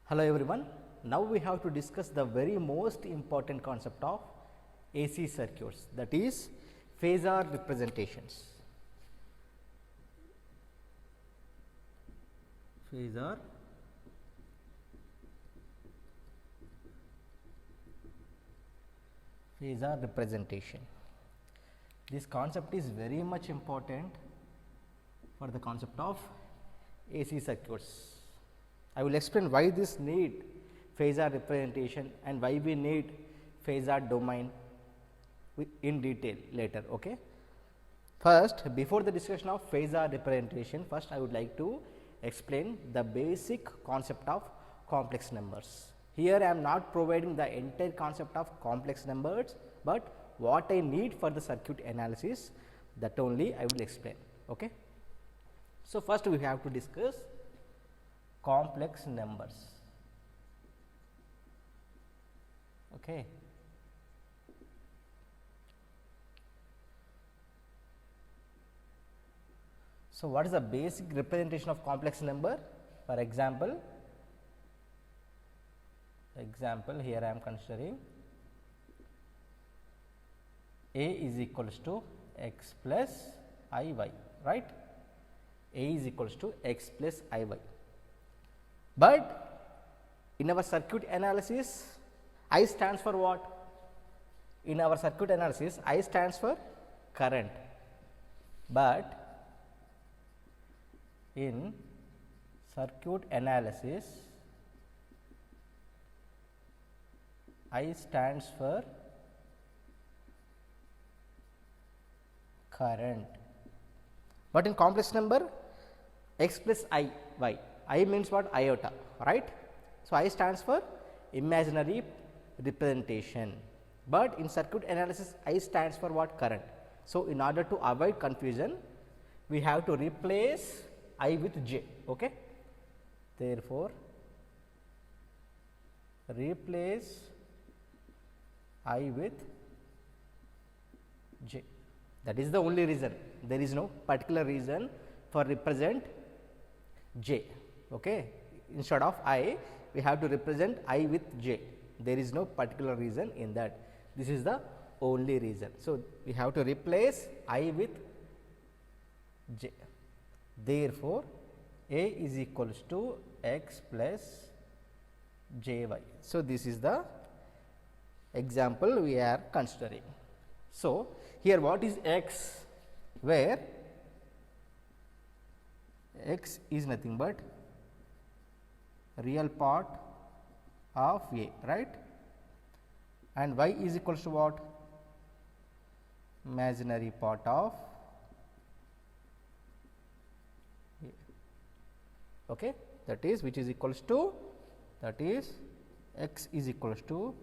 Hello everyone. Now we have to discuss the very most important concept of AC circuits, that is phasor representations. Phasor representation. This concept is very much important for the concept of AC circuits. I will explain why this need phasor representation and why we need phasor domain in detail later. Okay. First, before the discussion of phasor representation, first I would like to explain the basic concept of complex numbers. Here I am not providing the entire concept of complex numbers, but what I need for the circuit analysis, that only I will explain. Okay. So, first we have to discuss complex numbers. Okay. So, what is the basic representation of complex number? For example, here I am considering A is equals to x plus I y, right? A is equals to x plus I y. But in our circuit analysis, I stands for what? In our circuit analysis, I stands for current, but in circuit analysis, I stands for current, but in complex number, x plus I y. I means what? Iota, right? So, I stands for imaginary representation, but in circuit analysis I stands for what? Current. So, in order to avoid confusion, we have to replace I with j. Okay. Therefore, replace I with j. That is the only reason. There is no particular reason for represent j. Okay. Instead of I, we have to represent I with j. There is no particular reason in that. This is the only reason. So, we have to replace I with j. Therefore, A is equals to x plus j y. So, this is the example we are considering. So, here what is x? Where x is nothing but real part of A, right? And y is equals to what? Imaginary part of A. Okay. That is which is equals to, that is x is equals to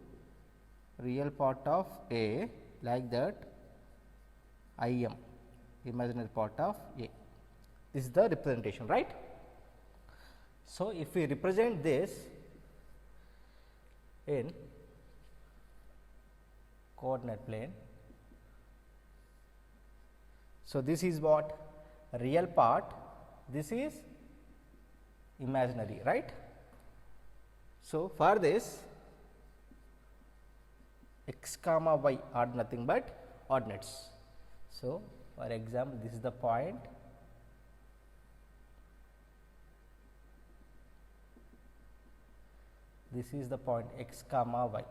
real part of A, like that I m, imaginary part of A. This is the representation, right? So, if we represent this in coordinate plane, so this is what? Real part, this is imaginary, right? So, for this x comma y are nothing but ordinates. So, for example, this is the point, this is the point x comma y,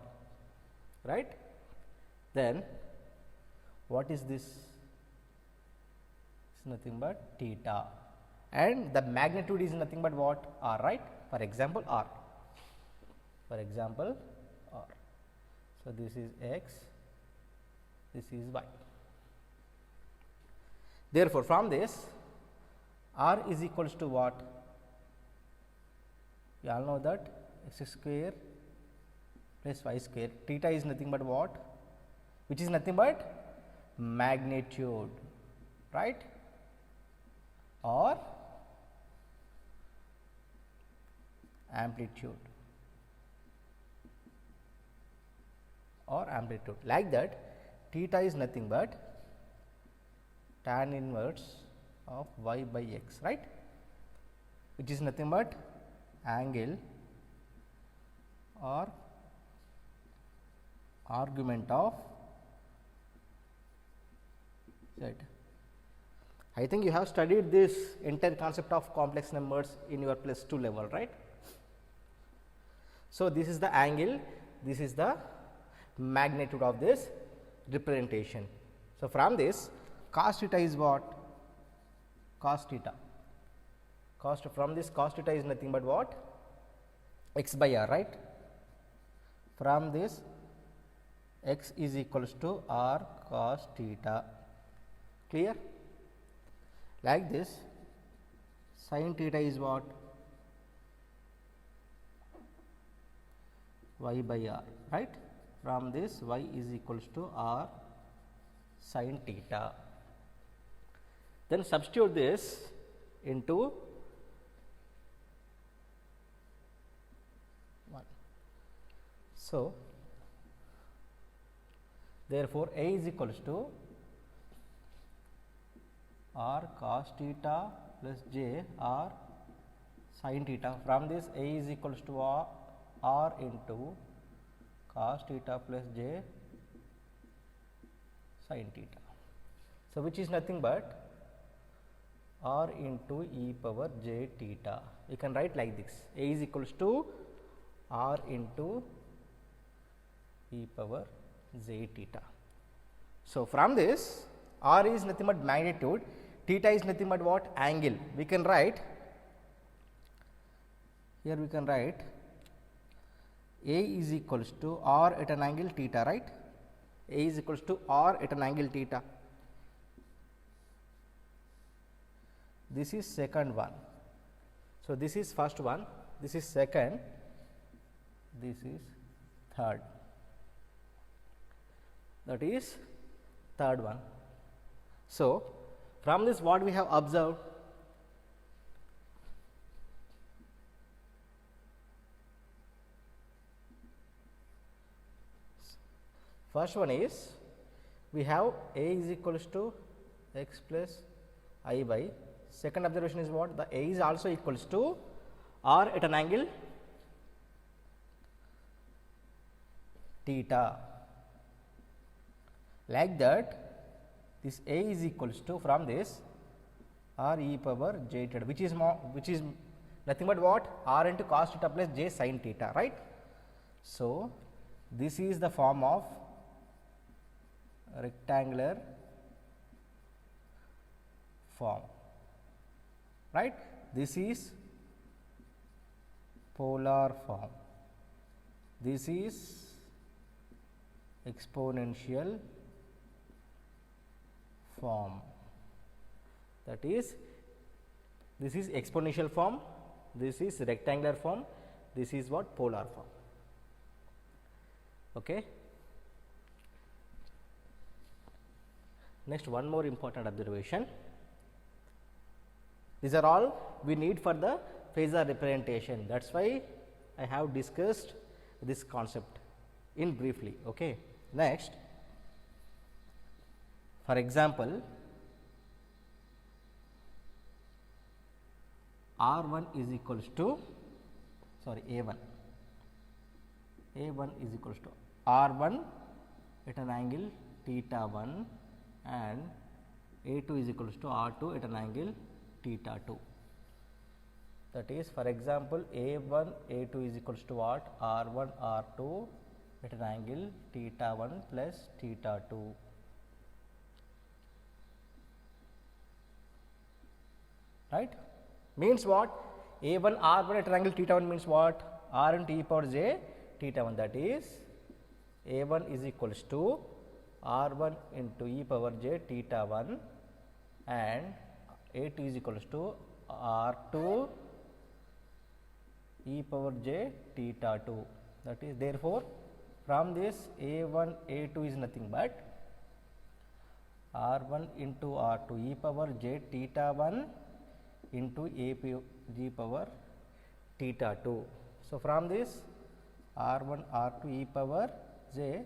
right? Then what is this? It's nothing but theta, and the magnitude is nothing but what? R, right? For example, R. For example, R. So, this is x, this is y. Therefore, from this R is equals to what? You all know that x square plus y square, theta is nothing but what? Which is nothing but magnitude, right? Or amplitude, like that. Theta is nothing but tan inverse of y by x, right, which is nothing but angle or argument of z. I think you have studied this entire concept of complex numbers in your +2 level, right. So, this is the angle, this is the magnitude of this representation. So, from this cos theta is what? Cos theta. From this cos theta is nothing but what? X by r, right. From this x is equals to r cos theta. Clear? Like this, sin theta is what? Y by r, right. From this y is equals to r sin theta. Then substitute this into 1. So, therefore, A is equals to r cos theta plus j r sin theta. From this A is equals to r into cos theta plus j sin theta. So, which is nothing but r into e power j theta. You can write like this: A is equals to r into e power j theta. So, from this r is nothing but magnitude, theta is nothing but what? Angle. We can write here, we can write A is equals to r at an angle theta, right. A is equals to r at an angle theta. This is second one. So, this is first one, this is second, this is third, that is third one. So, from this what we have observed? First one is we have A is equals to x plus I by. Second observation is what? The A is also equals to r at an angle theta. Like that, this A is equals to, from this, r e power j theta, which is nothing but what? R into cos theta plus j sin theta, right. So, this is the form of rectangular form, right. This is polar form, this is exponential form, that is, this is exponential form, this is rectangular form, this is what? Polar form. Okay. Next, one more important observation. These are all we need for the phasor representation. That is why I have discussed this concept in briefly. Okay. Next, for example, R1 is equals to, sorry, A1 is equals to R1 at an angle theta 1 and A2 is equals to R2 at an angle theta 2. That is, for example, A1, A2 is equals to what? R1, R2 at an angle theta 1 plus theta 2. Right? Means what? A1, R1 at an angle theta 1 means what? R into e power j theta 1, that is A1 is equals to R1 into e power j theta 1 and A2 is equals to R2 e power j theta 2. That is, therefore, from this A1, A2 is nothing but R1 into R2 e power j theta 1 into a g power theta 2. So, from this R1 R2 e power j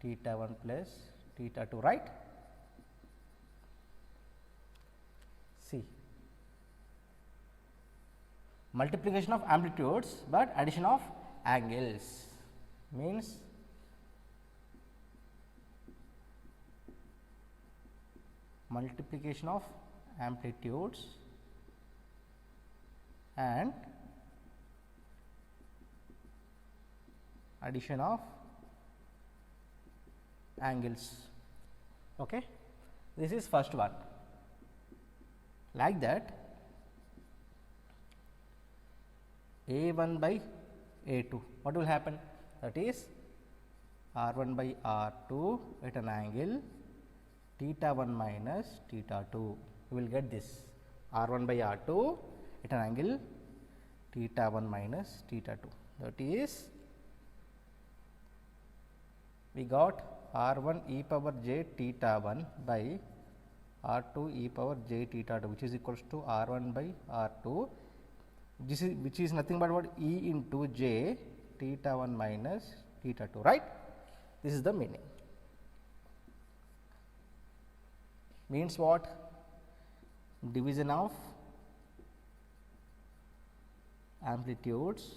theta 1 plus theta 2, right. See, multiplication of amplitudes, but addition of angles, means multiplication of amplitudes and addition of angles. Okay. This is first one. Like that, A1 by A2, what will happen? That is R1 by R2 at an angle theta 1 minus theta 2. You will get this R1 by R2 at an angle theta 1 minus theta 2. That is, we got R1 e power j theta 1 by R2 e power j theta 2, which is equals to R1 by R2, which is nothing but what, e into j theta 1 minus theta 2, right. This is the meaning. Means what? Division of amplitudes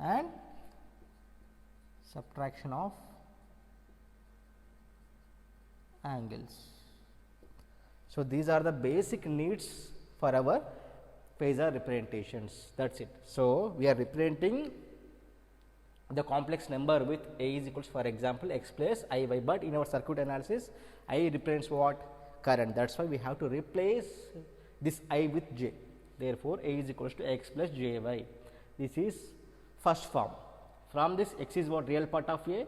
and subtraction of angles. So, these are the basic needs for our phasor representations, that is it. So, we are representing the complex number with A is equals, for example, x plus I y, but in our circuit analysis I represents what? Current. That is why we have to replace this I with j. Therefore, A is equals to x plus j y. This is first form. From this, x is what? Real part of A,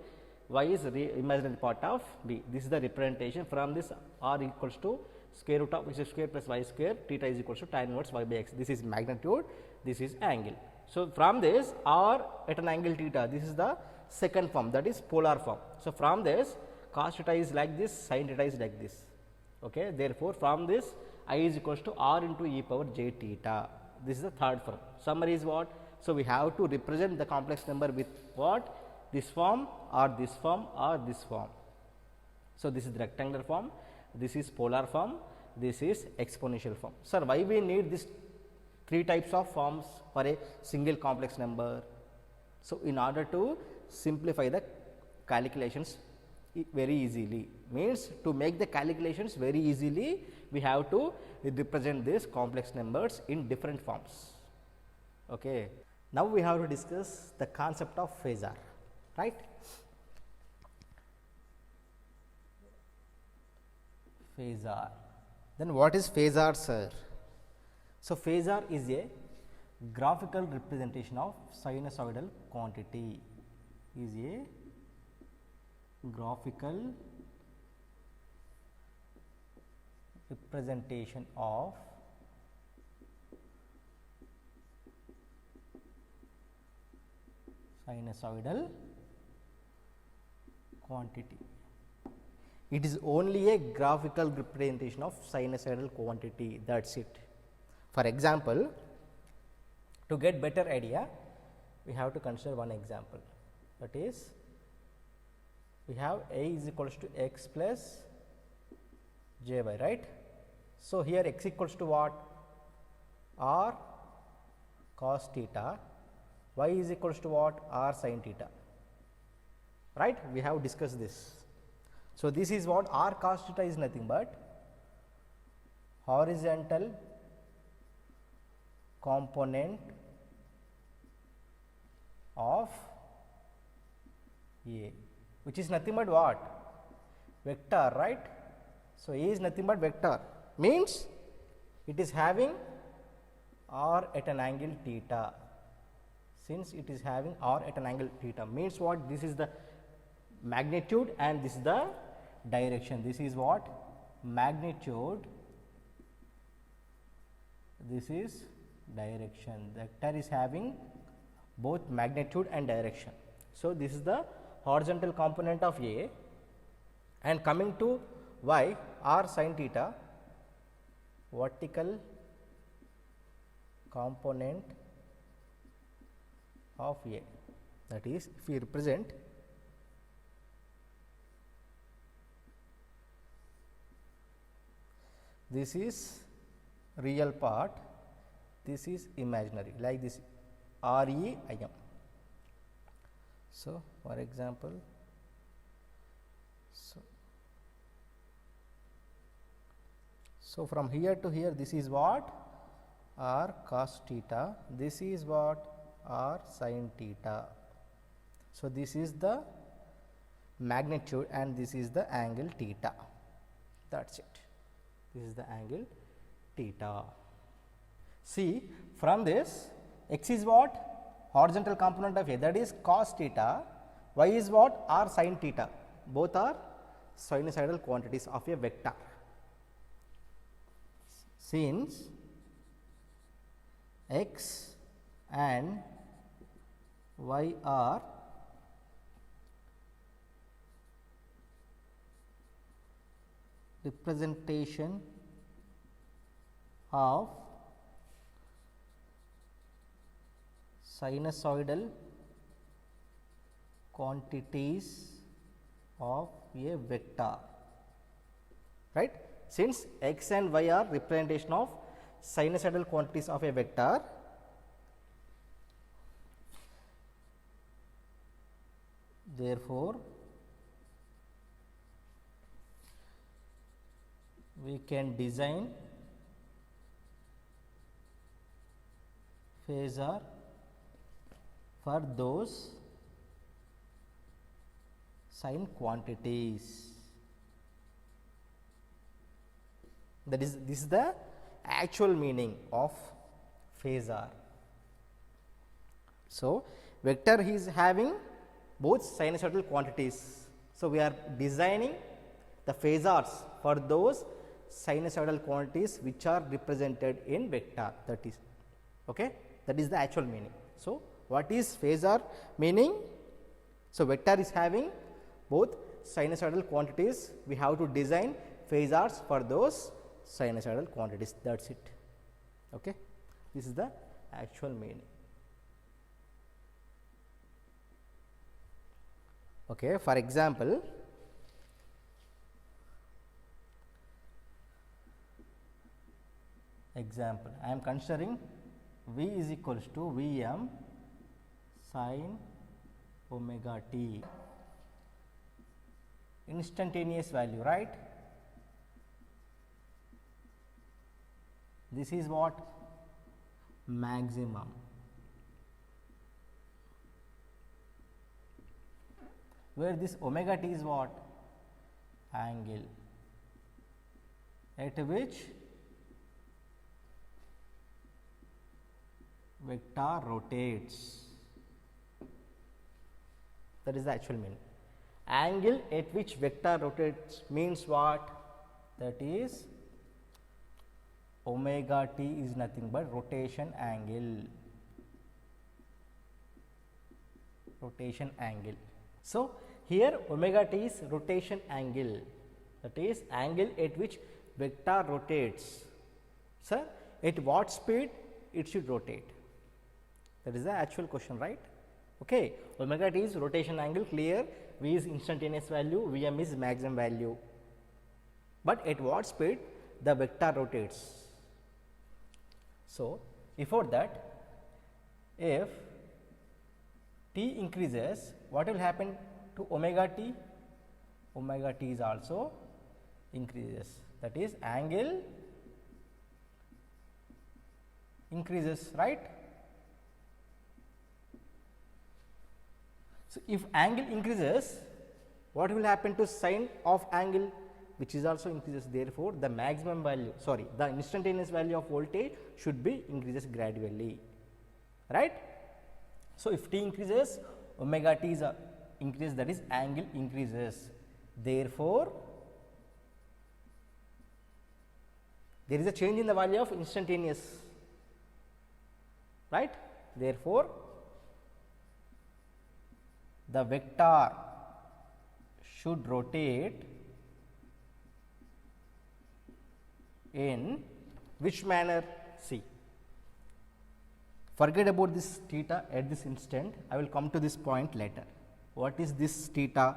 y is imaginary part of B. This is the representation. From this, r equals to square root of x square plus y square, theta is equals to tan inverse y by x. This is magnitude, this is angle. So, from this, r at an angle theta, this is the second form, that is polar form. So, from this, cos theta is like this, sin theta is like this. Okay. Therefore, from this, I is equals to r into e power j theta. This is the third form. Summary is what? So, we have to represent the complex number with what? This form or this form or this form. So, this is the rectangular form, this is polar form, this is exponential form. Sir, why we need this three types of forms for a single complex number? So, in order to simplify the calculations very easily, means to make the calculations very easily, we have to represent these complex numbers in different forms. Okay. Now, we have to discuss the concept of phasor, right. Phasor. Then what is phasor, sir? So, phasor is a graphical representation of sinusoidal quantity, is a graphical representation of sinusoidal quantity. It is only a graphical representation of sinusoidal quantity, that is it. For example, to get better idea, we have to consider one example, that is, we have A is equals to x plus j y, right. So, here x equals to what? R cos theta, y is equals to what? R sin theta, right. We have discussed this. So, this is what? R cos theta is nothing but horizontal component of A, which is nothing but what? Vector, right. So, A is nothing but vector, means it is having R at an angle theta. Since it is having R at an angle theta, means what? This is the magnitude and this is the direction. This is what? Magnitude, this is direction. The vector is having both magnitude and direction. So, this is the horizontal component of A, and coming to y, r sin theta, vertical component of A. That is, if we represent this is real part, this is imaginary, like this REIM. So, for example, so from here to here, this is what R cos theta, this is what R sin theta. So, this is the magnitude and this is the angle theta, that is it. This is the angle theta. See, from this, x is what? Horizontal component of A, that is cos theta, y is what? R sin theta, both are sinusoidal quantities of a vector. Since x and y are representation of sinusoidal quantities of a vector, right. Since x and y are representation of sinusoidal quantities of a vector, therefore, we can design phasor for those sign quantities. That is, this is the actual meaning of phasor. So, vector is having both sinusoidal quantities. So, we are designing the phasors for those sinusoidal quantities which are represented in vector, that is okay. That is the actual meaning. So, what is phasor meaning? So, vector is having both sinusoidal quantities, we have to design phasors for those sinusoidal quantities, that is it. Okay. This is the actual meaning. Okay. For example, I am considering V is equals to Vm sin omega t, instantaneous value, right. This is what? Maximum. Where this omega t is what? Angle at which vector rotates. That is the actual meaning. Angle at which vector rotates means what? That is omega t is nothing but rotation angle. Rotation angle. So, here omega t is rotation angle, that is angle at which vector rotates. Sir, at what speed it should rotate? That is the actual question, right. Okay. Omega t is rotation angle, clear. V is instantaneous value, Vm is maximum value, but at what speed the vector rotates. So, before that, if t increases, what will happen to omega t? Omega t is also increases, that is angle increases, right. So, if angle increases, what will happen to sine of angle, which is also increases. Therefore, the maximum value, sorry, the instantaneous value of voltage should be increases gradually, right. So, if t increases, omega t is increase, that is angle increases. Therefore, there is a change in the value of instantaneous, right. Therefore, the vector should rotate in which manner? See, forget about this theta at this instant, I will come to this point later. What is this theta?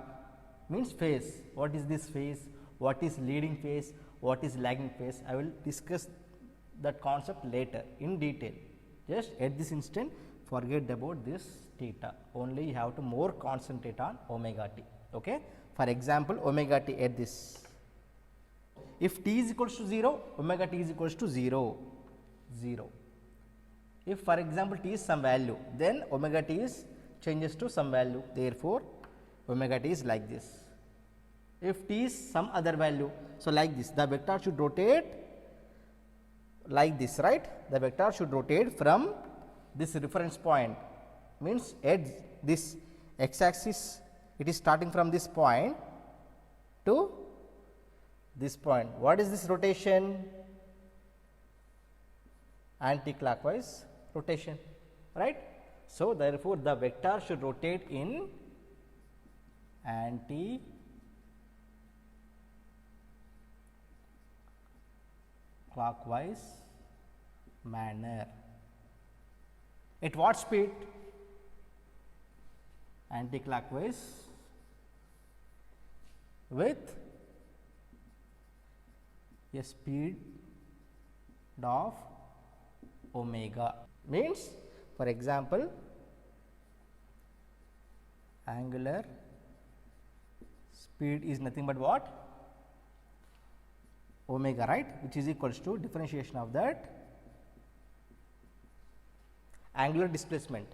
Means phase. What is this phase? What is leading phase? What is lagging phase? I will discuss that concept later in detail. Just at this instant, forget about this theta, only you have to more concentrate on omega t. Okay. For example, omega t at this, if t is equals to 0, omega t is equals to 0, 0. If for example t is some value, then omega t is changes to some value, therefore omega t is like this. If t is some other value, so like this, the vector should rotate like this, right? The vector should rotate from this reference point, means at this x axis, it is starting from this point to this point. What is this rotation? Anti-clockwise rotation, right? So, therefore, the vector should rotate in anti-clockwise manner. At what speed? Anti-clockwise with a speed of omega, means for example angular speed is nothing but what? Omega, right, which is equals to differentiation of that angular displacement.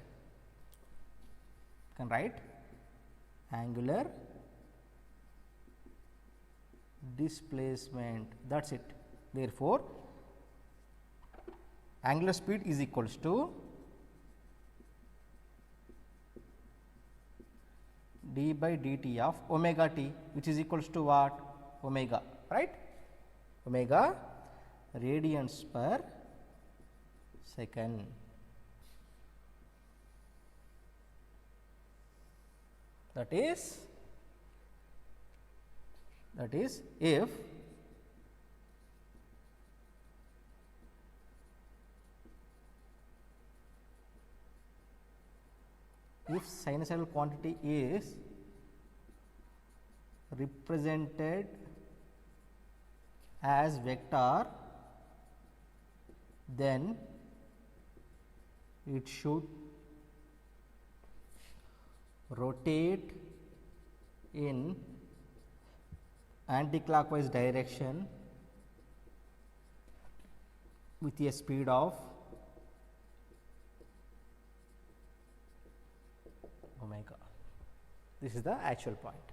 You can write angular displacement, that is it. Therefore, angular speed is equals to d by dt of omega t, which is equals to what? Omega, right? Omega radians per second. That is if sinusoidal quantity is represented as vector, then it should rotate in anti-clockwise direction with a speed of omega. This is the actual point.